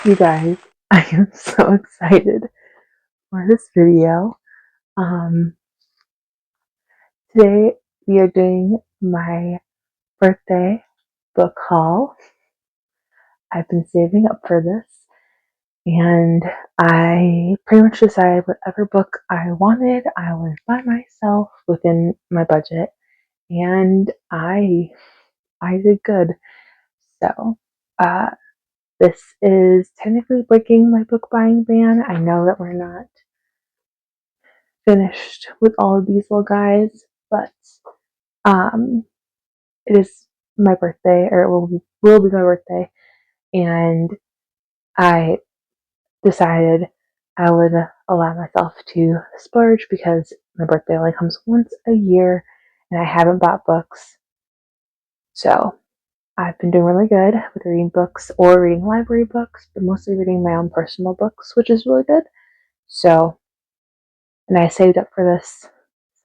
You guys, I am so excited for this video. Um, Today we are doing my birthday book haul. I've been saving up for this, and I pretty much decided whatever book I wanted, I would buy myself within my budget, and I did good. So, uh, this is technically breaking my book buying ban. I know that we're not finished with all of these little guys, but um, it is my birthday, or it will be my birthday, and I decided I would allow myself to splurge because my birthday only comes once a year, and I haven't bought books, so I've been doing really good with reading books or reading library books, but mostly reading my own personal books, which is really good. So, and I saved up for this,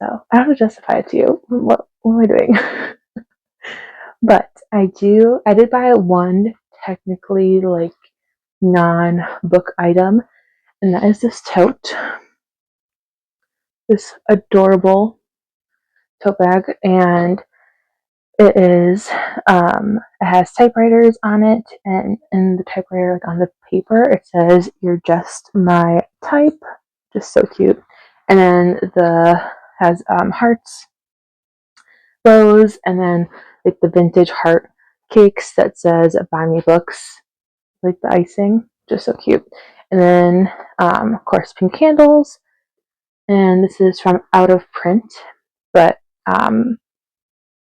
so I have to justify it to you. What am I doing? But I did buy one technically like non-book item, and that is this tote. This adorable tote bag, and it has typewriters on it, and in the typewriter, like on the paper, it says, "You're just my type." Just so cute. And then has hearts, bows, and then like the vintage heart cakes that says "Buy me books," like the icing, just so cute. And then, of course, pink candles. And this is from Out of Print, but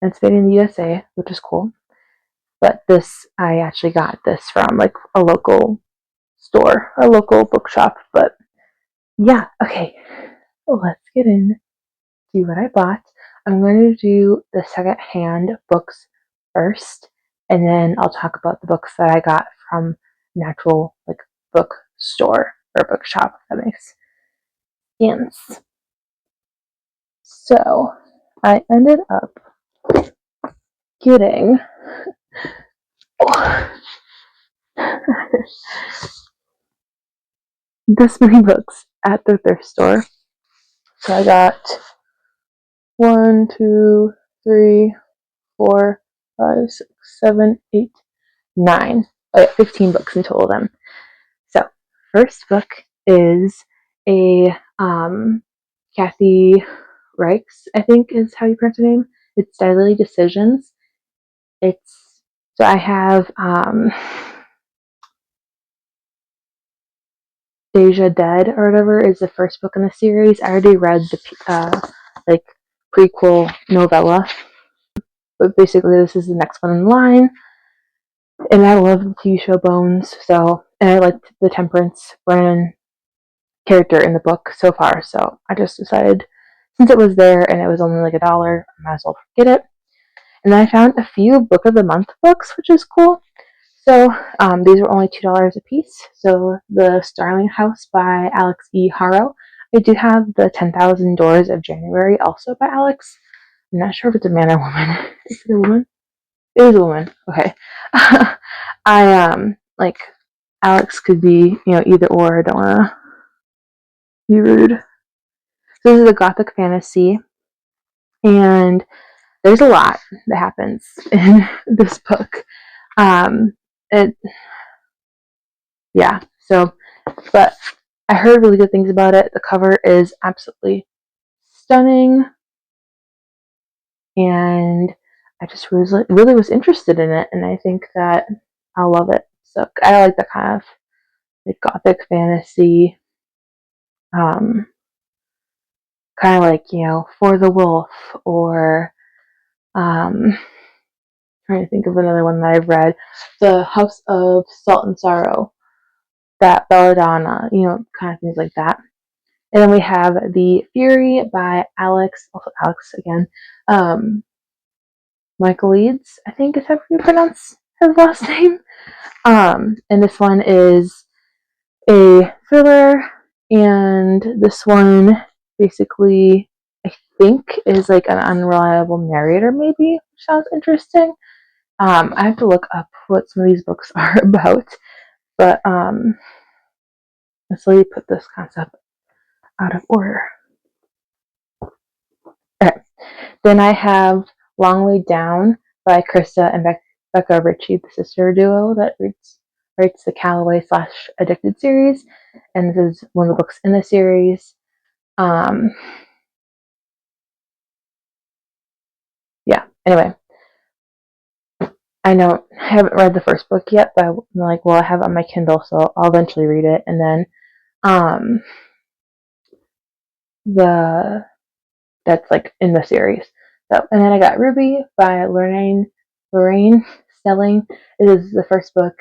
it's made in the USA, which is cool. But I actually got this from like a local store, a local bookshop. But yeah, okay, let's get into what I bought. I'm going to do the secondhand books first, and then I'll talk about the books that I got from an actual like bookstore or bookshop, if that makes sense. So I ended up getting this many books at the thrift store. So I got 1, 2, 3, 4, 5, 6, 7, 8, 9. I got 15 books in total then. So, first book is a Kathy Reichs, I think is how you pronounce her name. It's Daily Decisions. So I have Deja Dead or whatever is the first book in the series. I already read the like prequel novella, but basically this is the next one in line. And I love the TV show Bones, and I liked the Temperance Brennan character in the book so far, so I just decided, since it was there and it was only like $1, I might as well get it. And then I found a few Book of the Month books, which is cool. So these were only $2 a piece. So the Starling House by Alex E. Haro. I do have the 10,000 Doors of January, also by Alex. I'm not sure if it's a man or woman. Is it a woman? It is a woman. Okay. I like Alex could be, either or. I don't wanna be rude. So this is a gothic fantasy, and there's a lot that happens in this book. It Yeah. So, but I heard really good things about it. The cover is absolutely stunning, and I just really was interested in it, and I think that I'll love it. So I like that kind of like gothic fantasy, um, kind of like For the Wolf, or trying to think of another one that I've read, The House of Salt and Sorrow, that Belladonna, kind of things like that. And then we have The Fury by also Alex again, Michael Leeds, I think is how you pronounce his last name. And this one is a thriller, and this one basically, I think, is like an unreliable narrator, maybe, which sounds interesting. I have to look up what some of these books are about, But let's let me put this concept out of order. Okay. Then I have Long Way Down by Krista and Becca Ritchie, the sister duo that writes the Calloway / Addicted series, and this is one of the books in the series. Yeah. Anyway, I haven't read the first book yet, but I'm like, well, I have it on my Kindle, so I'll eventually read it, and then that's like in the series. So, and then I got Ruby by Lorraine Snelling. It is the first book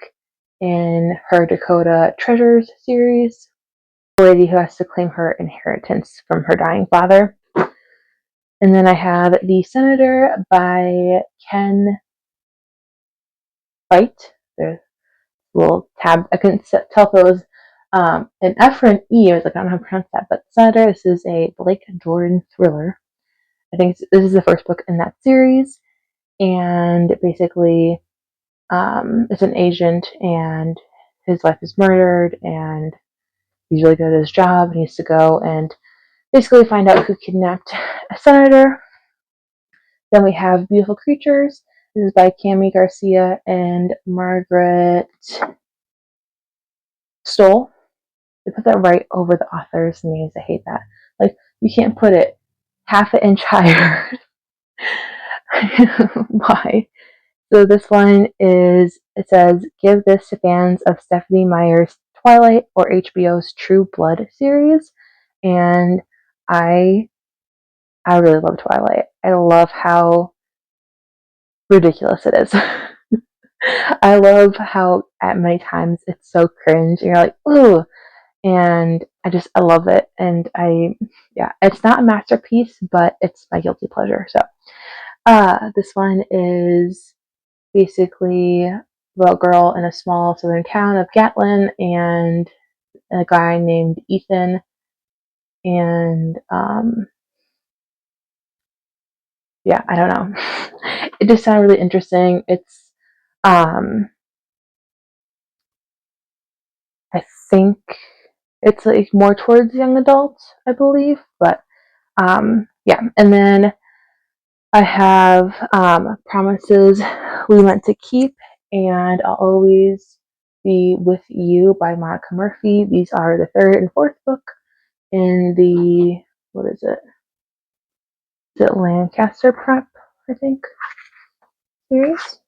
in her Dakota Treasures series. The lady who has to claim her inheritance from her dying father. And then I have The Senator by Ken White. There's a little tab. I couldn't tell if it was an F or an E. I was like, I don't know how to pronounce that. But Senator, this is a Blake Jordan thriller. I think this is the first book in that series. And basically, it's an agent, and his wife is murdered, and he's really good at his job. He needs to go and basically find out who kidnapped a senator. Then we have Beautiful Creatures. This is by Cami Garcia and Margaret Stoll. They put that right over the author's names. I hate that. Like, you can't put it half an inch higher. Why? So this one it says, give this to fans of Stephenie Meyer's Twilight or HBO's True Blood series. And I really love Twilight. I love how ridiculous it is. I love how at many times it's so cringe and you're like, ooh, and I love it. And it's not a masterpiece, but it's my guilty pleasure. So this one is basically about a girl in a small southern town of Gatlin and a guy named Ethan. And I don't know. It just sounded really interesting. It's I think it's like more towards young adults, I believe. But and then I have Promises We Meant to Keep and I'll Always Be With You by Monica Murphy. These are the third and fourth book in the, what is it? Is it Lancaster Prep, I think, series?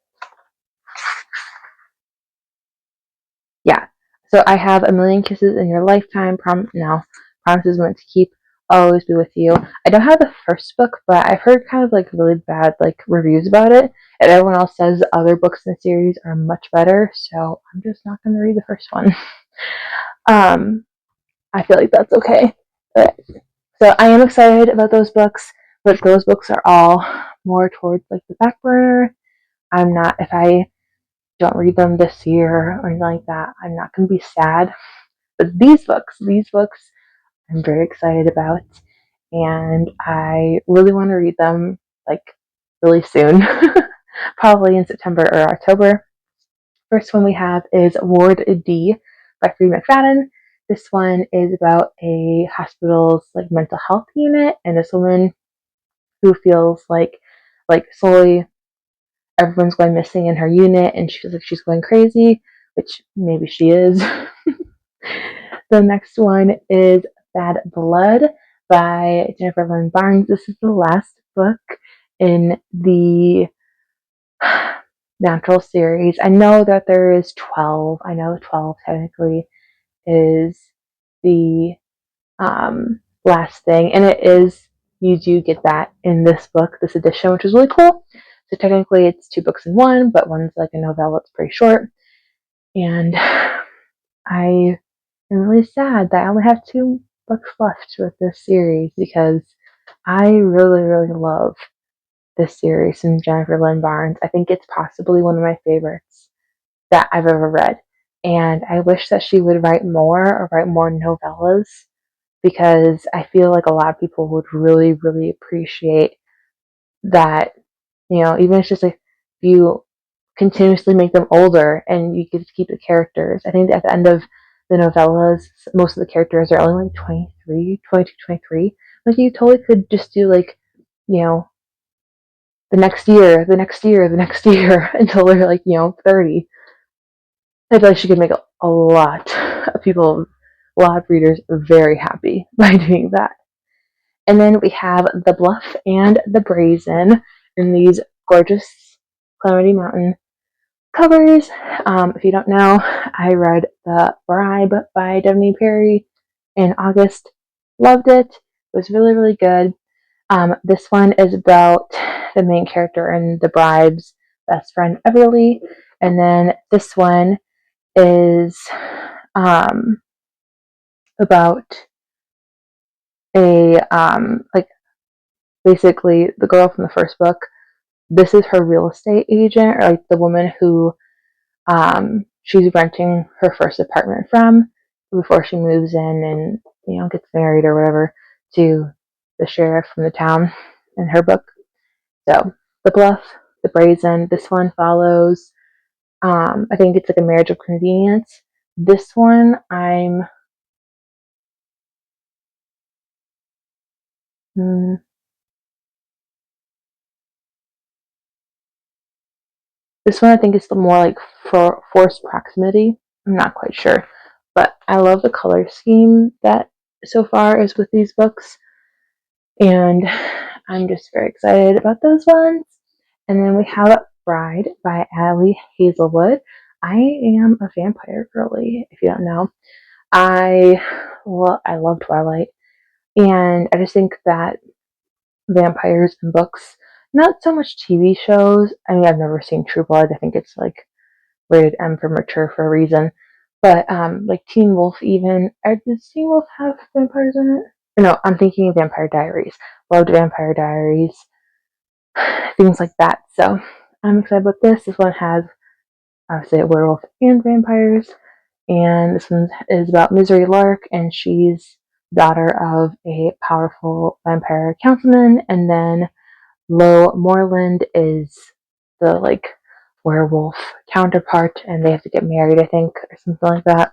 Yeah. So I have A Million Kisses in Your Lifetime, Promises Meant to Keep, I'll Always Be With You. I don't have the first book, but I've heard kind of like really bad like reviews about it, and everyone else says the other books in the series are much better, so I'm just not going to read the first one. I feel like that's okay. But, so I am excited about those books, but those books are all more towards like the back burner. I'm not, if I don't read them this year or anything like that, I'm not going to be sad. But these books, I'm very excited about, and I really want to read them like really soon, probably in September or October. First one we have is Ward D by Free McFadden. This one is about a hospital's like mental health unit and this woman who feels like slowly everyone's going missing in her unit and she feels like she's going crazy, which maybe she is. The next one is Bad Blood by Jennifer Lynn Barnes. This is the last book in the Natural series. I know that there is 12. I know 12 technically is the last thing, and it is, you do get that in this book, this edition, which is really cool. So technically it's 2 books in one, but one's like a novella, it's pretty short. And I am really sad that I only have 2 books left with this series because I really, really love this series from Jennifer Lynn Barnes. I think it's possibly one of my favorites that I've ever read. And I wish that she would write more novellas because I feel like a lot of people would really, really appreciate that, even if it's just like a few continuously make them older, and you get to keep the characters. I think at the end of the novellas, most of the characters are only like 23, 22, 23. Like, you totally could just do, like, you know, the next year, the next year, the next year until they're like, 30. I feel like she could make a lot of people, a lot of readers very happy by doing that. And then we have The Bluff and the Brazen in these gorgeous Calamity Mountain covers. If you don't know, I read The Bribe by Devney Perry in August. Loved it. It was really, really good. This one is about the main character and The Bribe's best friend, Everly. And then this one is about a, like, basically the girl from the first book. This is her real estate agent, or like the woman who she's renting her first apartment from before she moves in and, gets married or whatever to the sheriff from the town in her book. So, The Bluff, The Brazen. This one follows, I think it's like a marriage of convenience. This one, this one I think is the more like for forced proximity. I'm not quite sure, but I love the color scheme that so far is with these books, and I'm just very excited about those ones. And then we have Bride by Allie Hazelwood. I am a vampire girly, if you don't know. I love Twilight, and I just think that vampires in books, not so much TV shows. I mean, I've never seen True Blood. I think it's like rated M for mature for a reason. But like Teen Wolf, even, does Teen Wolf have vampires in it? No, I'm thinking of Vampire Diaries. Loved Vampire Diaries, things like that. So I'm excited about this. This one has obviously a werewolf and vampires, and this one is about Misery Lark, and she's daughter of a powerful vampire councilman, and then Lo Moreland is the like werewolf counterpart, and they have to get married, I think, or something like that.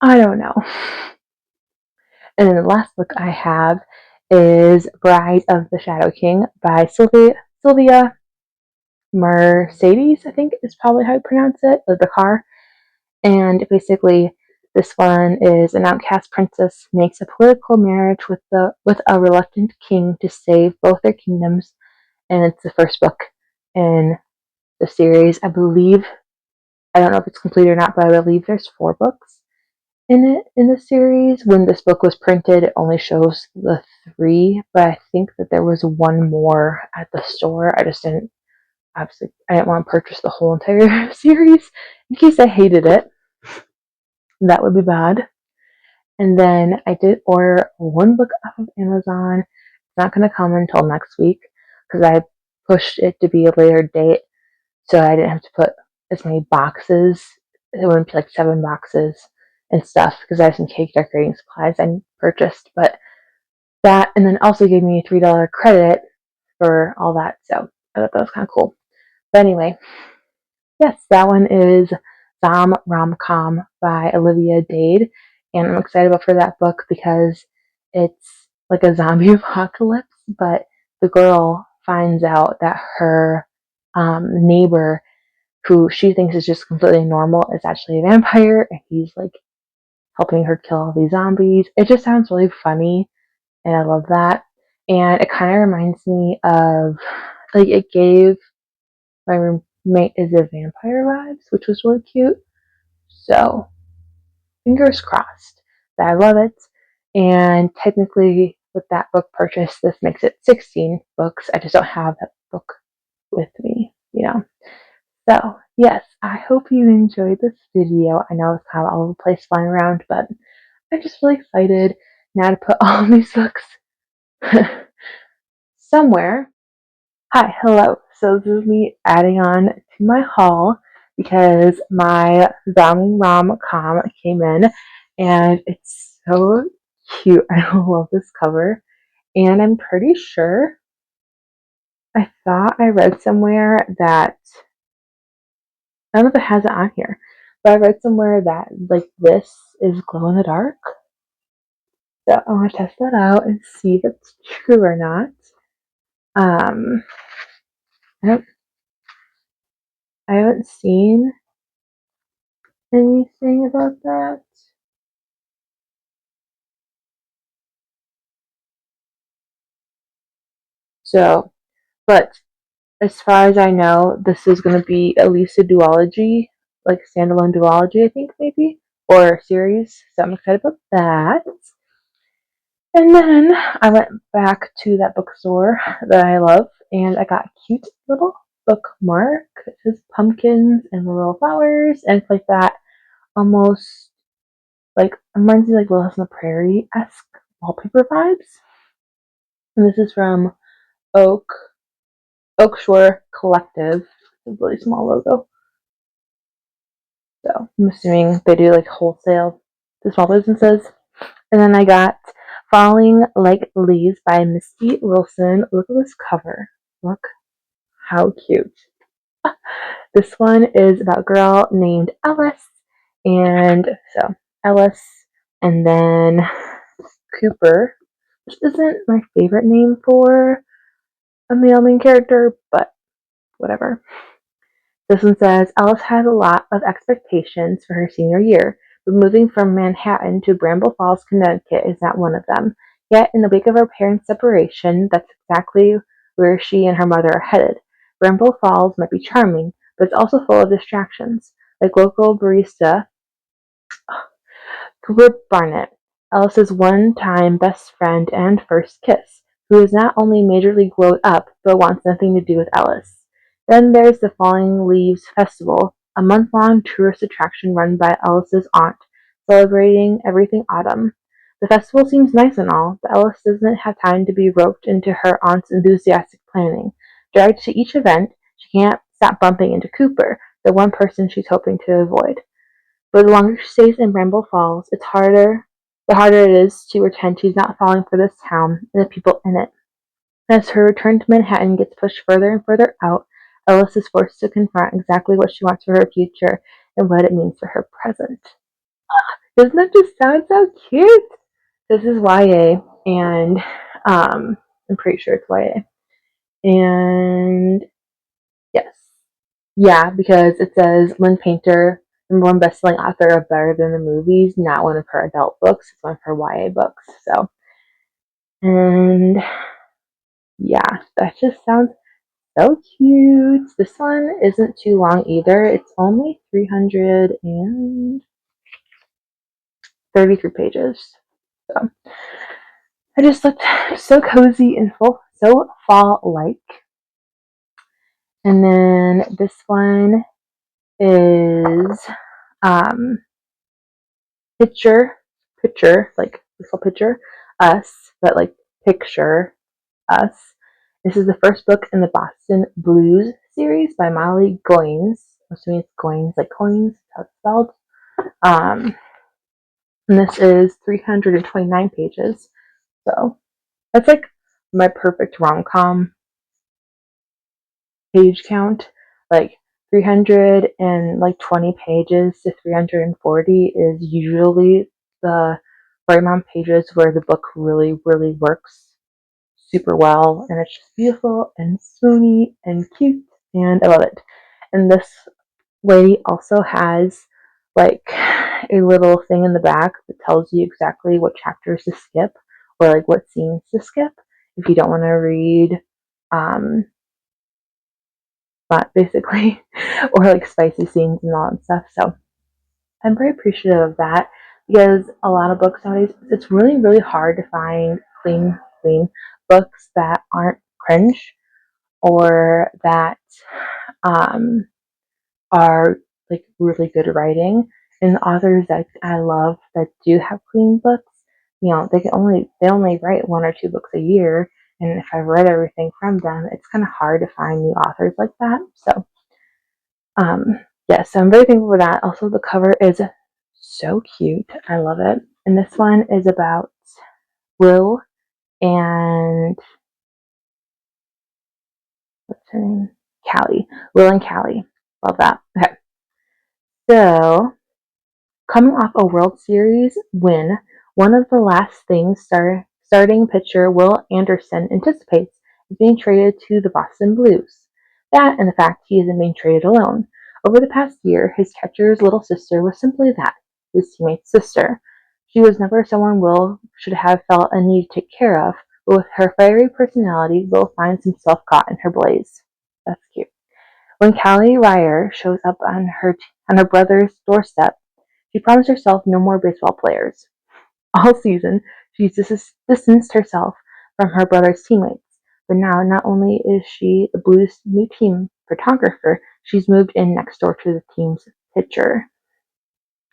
I don't know. And then the last book I have is Bride of the Shadow King by Sylvia Mercedes, I think is probably how you pronounce it, like the car. And basically, this one is an outcast princess makes a political marriage with a reluctant king to save both their kingdoms, and it's the first book in the series. I believe, I don't know if it's complete or not, but I believe there's 4 books in the series. When this book was printed, it only shows the 3, but I think that there was one more at the store. I just didn't, obviously, I didn't want to purchase the whole entire series in case I hated it. That would be bad. And then I did order one book off of Amazon. It's not going to come until next week because I pushed it to be a later date, so I didn't have to put as many boxes. It wouldn't be like 7 boxes and stuff because I have some cake decorating supplies I purchased. But that, and then also gave me a $3 credit for all that. So I thought that was kind of cool. But anyway, yes, that one is Zom Rom-Com by Olivia Dade. And I'm excited for that book because it's like a zombie apocalypse, but the girl finds out that her neighbor, who she thinks is just completely normal, is actually a vampire, and he's like helping her kill all these zombies. It just sounds really funny, and I love that. And it kind of reminds me of, like, it gave My Roommate is a Vampire vibes, which was really cute. So, fingers crossed that I love it. And technically, with that book purchase, this makes it 16 books. I just don't have that book with me. So, yes, I hope you enjoyed this video. I know it's kind of all over the place flying around, but I'm just really excited now to put all these books somewhere. Hi, hello. So this is me adding on to my haul because my Zombie Rom-Com came in, and it's so cute. I love this cover, and I'm pretty sure I thought I read somewhere that I don't know if it has it on here, but I read somewhere that like this is glow in the dark. So I want to test that out and see if it's true or not. Um, I don't. I haven't seen anything about that. So, but as far as I know, this is going to be at least a duology, like standalone duology, I think maybe, or series. So I'm excited about that. And then I went back to that bookstore that I love, and I got a cute little bookmark. It says pumpkins and little flowers, and it's like that almost like reminds me like Little House on the Prairie esque wallpaper vibes. And this is from Oak Oak Shore Collective. It's a really small logo. So I'm assuming they do like wholesale to small businesses. And then I got Falling Like Leaves by Misty Wilson. Look at this cover. Look how cute. This one is about a girl named Ellis. And so Ellis and then Cooper, which isn't my favorite name for a male main character, but whatever. This one says Alice had a lot of expectations for her senior year, but moving from Manhattan to Bramble Falls, Connecticut is not one of them. Yet, in the wake of her parents' separation, that's exactly where she and her mother are headed. Bramble Falls might be charming, but it's also full of distractions. Like local barista Cooper Barnett, Alice's one-time best friend and first kiss, who is not only majorly glowed up, but wants nothing to do with Alice. Then there's the Falling Leaves Festival, a month-long tourist attraction run by Alice's aunt, celebrating everything autumn. The festival seems nice and all, but Alice doesn't have time to be roped into her aunt's enthusiastic planning. Dragged to each event, she can't stop bumping into Cooper, the one person she's hoping to avoid. But the longer she stays in Bramble Falls, the harder it is to pretend she's not falling for this town and the people in it. As her return to Manhattan gets pushed further and further out, Alice is forced to confront exactly what she wants for her future and what it means for her present. Doesn't that just sound so cute? This is YA, and I'm pretty sure it's YA. And yes, yeah, because it says Lynn Painter, number one best-selling author of Better Than the Movies, not one of her adult books, it's one of her YA books. So, and yeah, that just sounds so cute. This one isn't too long either. It's only 333 pages. So, I just looked so cozy and full, so fall-like. And then this one is um, picture, like this whole picture, us, but like picture us. This is the first book in the Boston Blues series by Molly Goines. I'm assuming it's Goines, like coins, how it's spelled. Um, and this is 329 pages. So that's like my perfect rom-com page count. Like 320 pages to 340 is usually the right amount of pages where the book really, really works super well, and it's just beautiful and swoony and cute, and I love it. And this lady also has like a little thing in the back that tells you exactly what chapters to skip or like what scenes to skip if you don't want to read um but basically or like spicy scenes and all that stuff. So I'm very appreciative of that because a lot of books nowadays, it's really, really hard to find clean books that aren't cringe or that um, are like really good writing. And the authors that I love that do have clean books, they only write one or two books a year. And if I've read everything from them, it's kind of hard to find new authors like that. So yes, so I'm very thankful for that. Also, the cover is so cute. I love it. And this one is about Will and what's her name? Callie. Will and Callie. Love that. Okay. So, coming off a World Series win, one of the last things starting pitcher Will Anderson anticipates is being traded to the Boston Blues. That and the fact he isn't being traded alone. Over the past year, his catcher's little sister was simply that, his teammate's sister. She was never someone Will should have felt a need to take care of, but with her fiery personality, Will finds himself caught in her blaze. That's cute. When Callie Ryer shows up on her brother's doorstep, she promised herself no more baseball players. All season, she's distanced herself from her brother's teammates. But now, not only is she the Blues' new team photographer, she's moved in next door to the team's pitcher.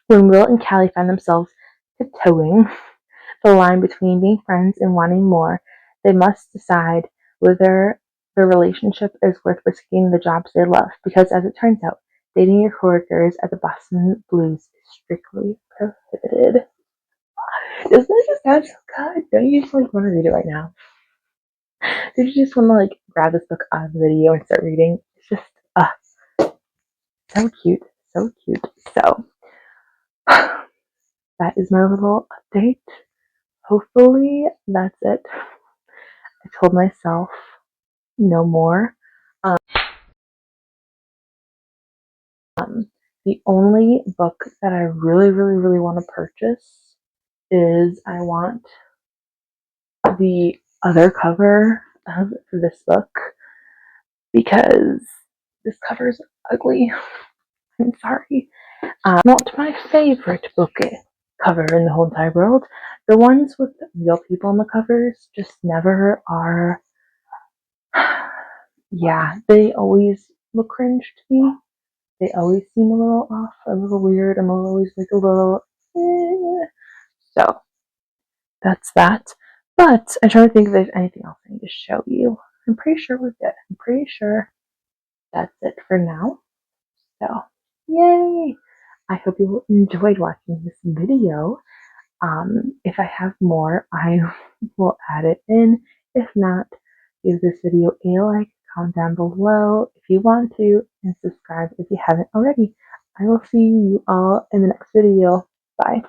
When Will and Callie find themselves tiptoeing the line between being friends and wanting more, they must decide whether the relationship is worth risking the jobs they love. Because as it turns out, dating your coworkers at the Boston Blues is strictly prohibited. Doesn't that just sound so good? Don't you just like want to read it right now? Did you just want to like grab this book out of the video and start reading? It's just so cute, so cute. So that is my little update. Hopefully that's it. I told myself no more. The only book that I really, really, really want to purchase is I want the other cover of this book because this cover is ugly. I'm sorry. Not my favorite book cover in the whole entire world. The ones with real people on the covers just never are. Yeah, they always look cringe to me. They always seem a little off, a little weird. I'm always like a little. So that's that. But I'm trying to think if there's anything else I need to show you. I'm pretty sure we're good. I'm pretty sure that's it for now. So, yay! I hope you enjoyed watching this video. If I have more, I will add it in. If not, give this video a like, comment down below if you want to, and subscribe if you haven't already. I will see you all in the next video. Bye.